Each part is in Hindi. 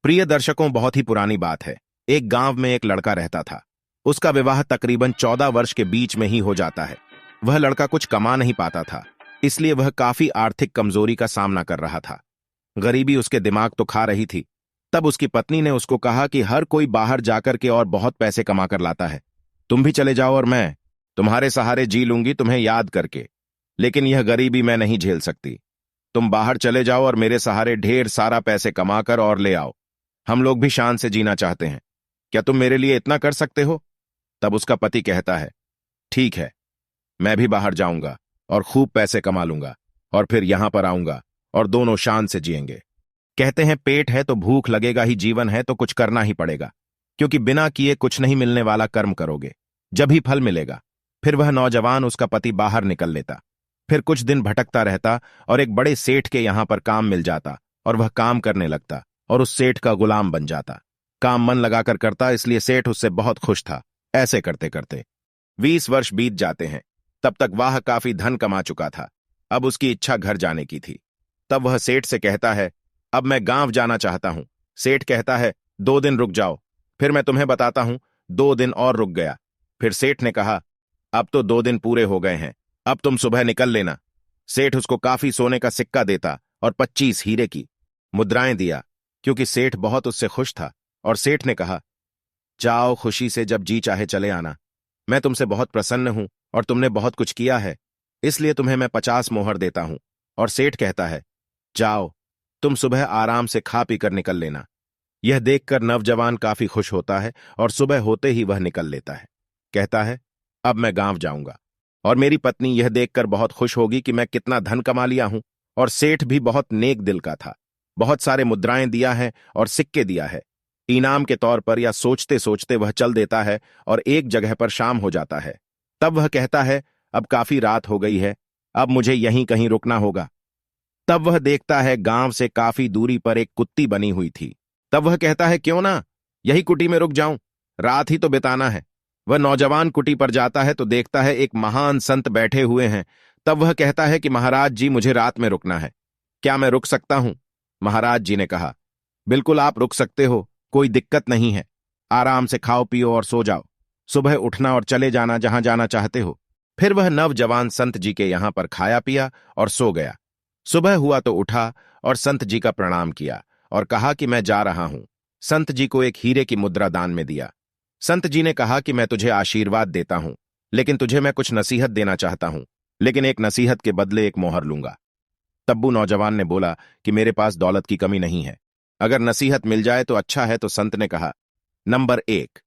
प्रिय दर्शकों, बहुत ही पुरानी बात है। एक गांव में एक लड़का रहता था। उसका विवाह तकरीबन 14 वर्ष के बीच में ही हो जाता है। वह लड़का कुछ कमा नहीं पाता था, इसलिए वह काफी आर्थिक कमजोरी का सामना कर रहा था। गरीबी उसके दिमाग तो खा रही थी। तब उसकी पत्नी ने उसको कहा कि हर कोई बाहर जाकर के और बहुत पैसे कमा कर लाता है, तुम भी चले जाओ और मैं तुम्हारे सहारे जी लूंगी तुम्हें याद करके। लेकिन यह गरीबी मैं नहीं झेल सकती। तुम बाहर चले जाओ और मेरे सहारे ढेर सारा पैसे कमाकर और ले आओ। हम लोग भी शान से जीना चाहते हैं। क्या तुम मेरे लिए इतना कर सकते हो? तब उसका पति कहता है, ठीक है, मैं भी बाहर जाऊंगा और खूब पैसे कमा लूंगा और फिर यहां पर आऊंगा और दोनों शान से जिएंगे। कहते हैं पेट है तो भूख लगेगा ही, जीवन है तो कुछ करना ही पड़ेगा, क्योंकि बिना किए कुछ नहीं मिलने वाला कर्म करोगे जब ही फल मिलेगा। फिर वह नौजवान, उसका पति, बाहर निकल लेता। फिर कुछ दिन भटकता रहता और एक बड़े सेठ के यहां पर काम मिल जाता और वह काम करने लगता और उस सेठ का गुलाम बन जाता। काम मन लगाकर करता, इसलिए सेठ उससे बहुत खुश था। ऐसे करते करते 20 वर्ष बीत जाते हैं। तब तक वह काफी धन कमा चुका था। अब उसकी इच्छा घर जाने की थी। तब वह सेठ से कहता है, अब मैं गांव जाना चाहता हूं। सेठ कहता है, 2 दिन रुक जाओ, फिर मैं तुम्हें बताता हूं। 2 दिन और रुक गया। फिर सेठ ने कहा, अब तो 2 दिन पूरे हो गए हैं, अब तुम सुबह निकल लेना। सेठ उसको काफी सोने का सिक्का देता और 25 हीरे की मुद्राएं दिया, क्योंकि सेठ बहुत उससे खुश था। और सेठ ने कहा, जाओ खुशी से, जब जी चाहे चले आना। मैं तुमसे बहुत प्रसन्न हूं और तुमने बहुत कुछ किया है, इसलिए तुम्हें मैं 50 मोहर देता हूं। और सेठ कहता है, जाओ, तुम सुबह आराम से खा पीकर निकल लेना। यह देखकर नौजवान काफी खुश होता है और सुबह होते ही वह निकल लेता है। कहता है, अब मैं गांव जाऊंगा और मेरी पत्नी यह देखकर बहुत खुश होगी कि मैं कितना धन कमा लिया हूं। और सेठ भी बहुत नेक दिल का था, बहुत सारे मुद्राएं दिया है और सिक्के दिया है इनाम के तौर पर। या सोचते सोचते वह चल देता है और एक जगह पर शाम हो जाता है। तब वह कहता है, अब काफी रात हो गई है, अब मुझे यहीं कहीं रुकना होगा। तब वह देखता है गांव से काफी दूरी पर एक कुत्ती बनी हुई थी। तब वह कहता है, क्यों ना यही कुटी में रुक जाऊं, रात ही तो बिताना है। वह नौजवान कुटी पर जाता है तो देखता है एक महान संत बैठे हुए हैं। तब वह कहता है कि महाराज जी, मुझे रात में रुकना है, क्या मैं रुक सकता हूं? महाराज जी ने कहा, बिल्कुल आप रुक सकते हो, कोई दिक्कत नहीं है। आराम से खाओ पियो और सो जाओ। सुबह उठना और चले जाना जहां जाना चाहते हो। फिर वह नवजवान संत जी के यहां पर खाया पिया और सो गया। सुबह हुआ तो उठा और संत जी का प्रणाम किया और कहा कि मैं जा रहा हूं। संत जी को एक हीरे की मुद्रा दान में दिया। संत जी ने कहा कि मैं तुझे आशीर्वाद देता हूं, लेकिन तुझे मैं कुछ नसीहत देना चाहता हूं, लेकिन एक नसीहत के बदले एक मोहर लूंगा। तब्बू नौजवान ने बोला कि मेरे पास दौलत की कमी नहीं है, अगर नसीहत मिल जाए तो अच्छा है। तो संत ने कहा, नंबर 1,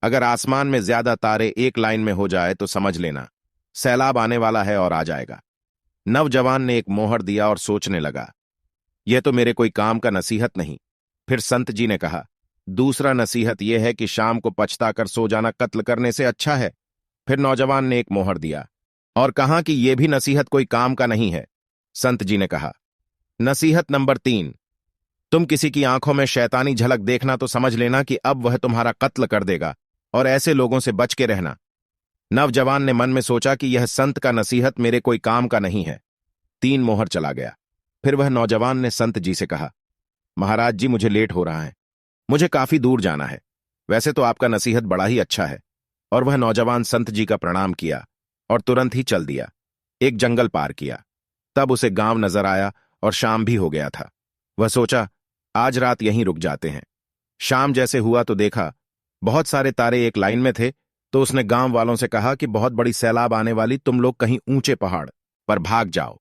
अगर आसमान में ज्यादा तारे एक लाइन में हो जाए तो समझ लेना सैलाब आने वाला है और आ जाएगा। नवजवान ने एक मोहर दिया और सोचने लगा, यह तो मेरे कोई काम का नसीहत नहीं। फिर संत जी ने कहा, दूसरा नसीहत यह है कि शाम को पछता कर सो जाना कत्ल करने से अच्छा है। फिर नौजवान ने एक मोहर दिया और कहा कि यह भी नसीहत कोई काम का नहीं है। संत जी ने कहा, नसीहत नंबर 3, तुम किसी की आंखों में शैतानी झलक देखना तो समझ लेना कि अब वह तुम्हारा कत्ल कर देगा और ऐसे लोगों से बच के रहना। नवजवान ने मन में सोचा कि यह संत का नसीहत मेरे कोई काम का नहीं है। 3 मोहर चला गया। फिर वह नौजवान ने संत जी से कहा, महाराज जी, मुझे लेट हो रहा है, मुझे काफी दूर जाना है। वैसे तो आपका नसीहत बड़ा ही अच्छा है। और वह नौजवान संत जी का प्रणाम किया और तुरंत ही चल दिया। एक जंगल पार किया। तब उसे गांव नजर आया और शाम भी हो गया था। वह सोचा, आज रात यहीं रुक जाते हैं। शाम जैसे हुआ तो देखा बहुत सारे तारे एक लाइन में थे। तो उसने गांव वालों से कहा कि बहुत बड़ी सैलाब आने वाली, तुम लोग कहीं ऊंचे पहाड़ पर भाग जाओ।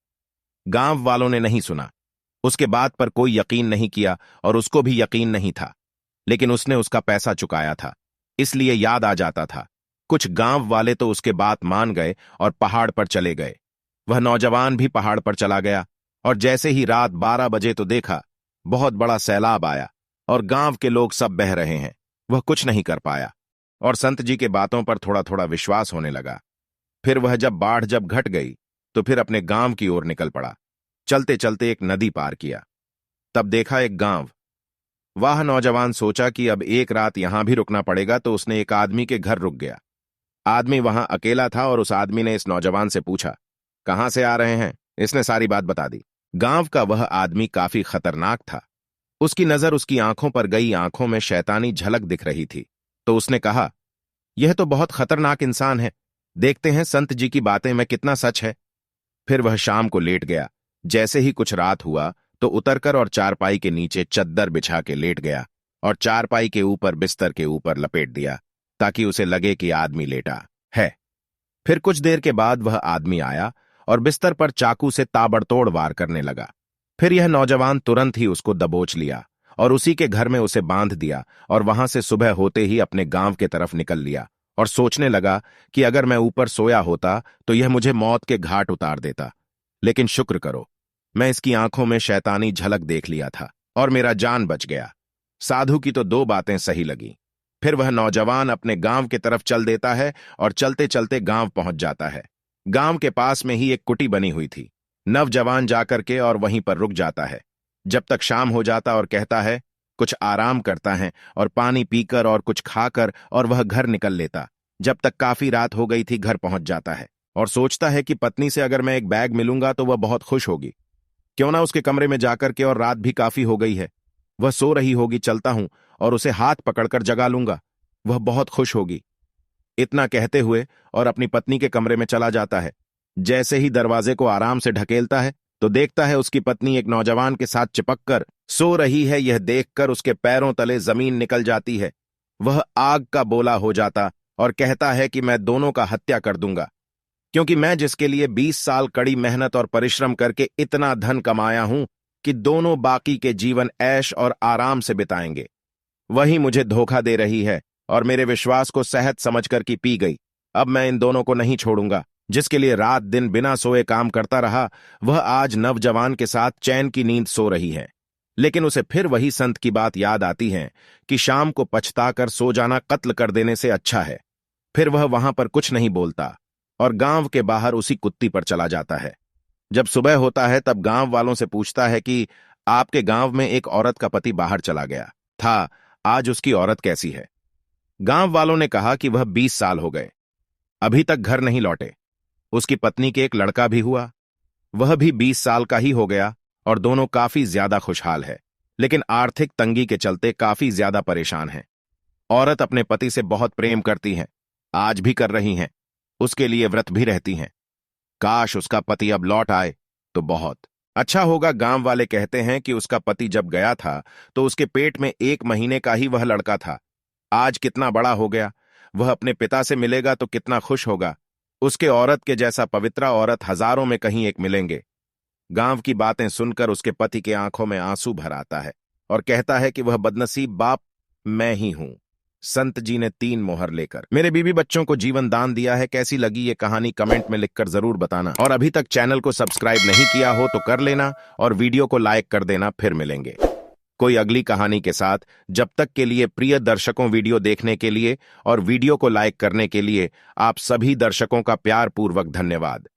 गांव वालों ने नहीं सुना। उसके बात पर कोई यकीन नहीं किया और उसको भी यकीन नहीं था, लेकिन उसने उसका पैसा चुकाया था, इसलिए याद आ जाता था। कुछ गांव वाले तो उसके बात मान गए और पहाड़ पर चले गए। वह नौजवान भी पहाड़ पर चला गया और जैसे ही रात 12 बजे तो देखा बहुत बड़ा सैलाब आया और गांव के लोग सब बह रहे हैं। वह कुछ नहीं कर पाया और संत जी के बातों पर थोड़ा थोड़ा विश्वास होने लगा। फिर वह बाढ़ जब घट गई तो फिर अपने गांव की ओर निकल पड़ा। चलते चलते एक नदी पार किया। तब देखा एक गांव। वह नौजवान सोचा कि अब एक रात यहां भी रुकना पड़ेगा, तो उसने एक आदमी के घर रुक गया। आदमी वहां अकेला था और उस आदमी ने इस नौजवान से पूछा, कहां से आ रहे हैं? इसने सारी बात बता दी। गांव का वह आदमी काफी खतरनाक था। उसकी नजर उसकी आंखों पर गई। आंखों में शैतानी झलक दिख रही थी। तो उसने कहा, यह तो बहुत खतरनाक इंसान है। देखते हैं संत जी की बातें में कितना सच है। फिर वह शाम को लेट गया। जैसे ही कुछ रात हुआ तो उतरकर और चारपाई के नीचे चद्दर बिछा के लेट गया और चारपाई के ऊपर बिस्तर के ऊपर लपेट दिया ताकि उसे लगे कि आदमी लेटा है। फिर कुछ देर के बाद वह आदमी आया और बिस्तर पर चाकू से ताबड़तोड़ वार करने लगा। फिर यह नौजवान तुरंत ही उसको दबोच लिया और उसी के घर में उसे बांध दिया और वहां से सुबह होते ही अपने गांव के तरफ निकल लिया और सोचने लगा कि अगर मैं ऊपर सोया होता तो यह मुझे मौत के घाट उतार देता। लेकिन शुक्र करो, मैं इसकी आंखों में शैतानी झलक देख लिया था और मेरा जान बच गया। साधु की तो दो बातें सही लगी। फिर वह नौजवान अपने गांव की तरफ चल देता है और चलते चलते गांव पहुंच जाता है। गांव के पास में ही एक कुटी बनी हुई थी। नवजवान जाकर के और वहीं पर रुक जाता है जब तक शाम हो जाता और कहता है, कुछ आराम करता है और पानी पीकर और कुछ खाकर और वह घर निकल लेता। जब तक काफी रात हो गई थी घर पहुंच जाता है और सोचता है कि पत्नी से अगर मैं एक बैग मिलूंगा तो वह बहुत खुश होगी। क्यों ना उसके कमरे में जाकर के, और रात भी काफी हो गई है, वह सो रही होगी, चलता हूं और उसे हाथ पकड़कर जगा लूंगा, वह बहुत खुश होगी। इतना कहते हुए और अपनी पत्नी के कमरे में चला जाता है। जैसे ही दरवाजे को आराम से ढकेलता है तो देखता है उसकी पत्नी एक नौजवान के साथ चिपककर सो रही है। यह देखकर उसके पैरों तले जमीन निकल जाती है। वह आग का बोला हो जाता और कहता है कि मैं दोनों का हत्या कर दूंगा, क्योंकि मैं जिसके लिए 20 साल कड़ी मेहनत और परिश्रम करके इतना धन कमाया हूं कि दोनों बाकी के जीवन ऐश और आराम से बिताएंगे, वही मुझे धोखा दे रही है और मेरे विश्वास को सहज समझकर की पी गई। अब मैं इन दोनों को नहीं छोड़ूंगा। जिसके लिए रात दिन बिना सोए काम करता रहा, वह आज नवजवान के साथ चैन की नींद सो रही है। लेकिन उसे फिर वही संत की बात याद आती है कि शाम को पछताकर सो जाना कत्ल कर देने से अच्छा है। फिर वह वहां पर कुछ नहीं बोलता और गांव के बाहर उसी कुत्ती पर चला जाता है। जब सुबह होता है तब गांव वालों से पूछता है कि आपके गांव में एक औरत का पति बाहर चला गया था, आज उसकी औरत कैसी है? गांव वालों ने कहा कि वह 20 साल हो गए, अभी तक घर नहीं लौटे। उसकी पत्नी के एक लड़का भी हुआ, वह भी 20 साल का ही हो गया और दोनों काफी ज्यादा खुशहाल है, लेकिन आर्थिक तंगी के चलते काफी ज्यादा परेशान है। औरत अपने पति से बहुत प्रेम करती है, आज भी कर रही हैं, उसके लिए व्रत भी रहती हैं। काश उसका पति अब लौट आए तो बहुत अच्छा होगा। गांव वाले कहते हैं कि उसका पति जब गया था तो उसके पेट में 1 महीने का ही वह लड़का था, आज कितना बड़ा हो गया। वह अपने पिता से मिलेगा तो कितना खुश होगा। उसके औरत के जैसा पवित्रा औरत हजारों में कहीं एक मिलेंगे। गांव की बातें सुनकर उसके पति के आंखों में आंसू भर आता है और कहता है कि वह बदनसीब बाप मैं ही हूं। संत जी ने 3 मोहर लेकर मेरे बीवी बच्चों को जीवन दान दिया है। कैसी लगी ये कहानी कमेंट में लिखकर जरूर बताना और अभी तक चैनल को सब्सक्राइब नहीं किया हो तो कर लेना और वीडियो को लाइक कर देना। फिर मिलेंगे कोई अगली कहानी के साथ। जब तक के लिए प्रिय दर्शकों, वीडियो देखने के लिए और वीडियो को लाइक करने के लिए आप सभी दर्शकों का प्यार पूर्वक धन्यवाद।